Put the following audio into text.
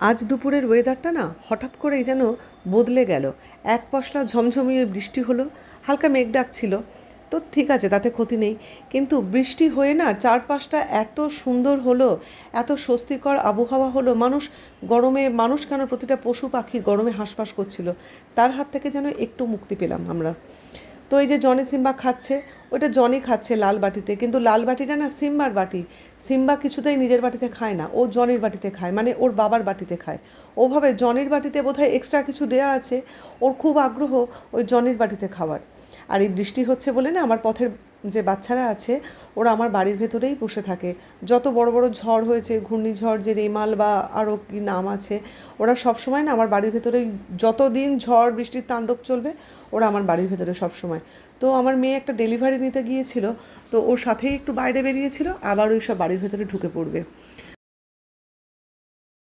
আজ দুপুরের ওয়েদারটা না হঠাৎ করেই যেন বদলে গেল। এক পশলা ঝমঝমিয়ে বৃষ্টি হলো, হালকা মেঘ ডাকছিল, তো ঠিক আছে, তাতে ক্ষতি নেই। কিন্তু বৃষ্টি হয়ে না চারপাশটা এত সুন্দর হলো, এত স্বস্তিকর আবহাওয়া হলো, গরমে মানুষ কেন প্রতিটা পশু পাখি গরমে হাঁসফাঁস করছিল, তার হাত থেকে যেন একটু মুক্তি পেলাম আমরা। তো এই যে জনি সিম্বা খাচ্ছে, ওটা জনি খাচ্ছে লাল বাটিতে, কিন্তু লাল বাটিটা না সিম্বার বাটি। সিম্বা কিছুতেই নিজের বাটিতে খায় না, ও জনির বাটিতে খায়, মানে ওর বাবার বাটিতে খায়। ওভাবে জনির বাটিতে বোধহয় এক্সট্রা কিছু দেয়া আছে, ওর খুব আগ্রহ ওই জনির বাটিতে খাওয়ার। আর এই বৃষ্টি হচ্ছে বলে না আমার পথের যে বাচ্চারা আছে ওরা আমার বাড়ির ভেতরেই বসে থাকে। যত বড় বড় ঝড় হয়েছে, ঘূর্ণিঝড় যে রেমাল বা আরও কী নাম আছে, ওরা সবসময় না আমার বাড়ির ভেতরেই, যতদিন ঝড় বৃষ্টির তাণ্ডব চলবে ওরা আমার বাড়ির ভেতরে সব সময়। তো আমার মেয়ে একটা ডেলিভারি নিতে গিয়েছিল, তো ওর সাথেই একটু বাইরে বেরিয়েছিল, আবার ওই সব বাড়ির ভেতরে ঢুকে পড়বে।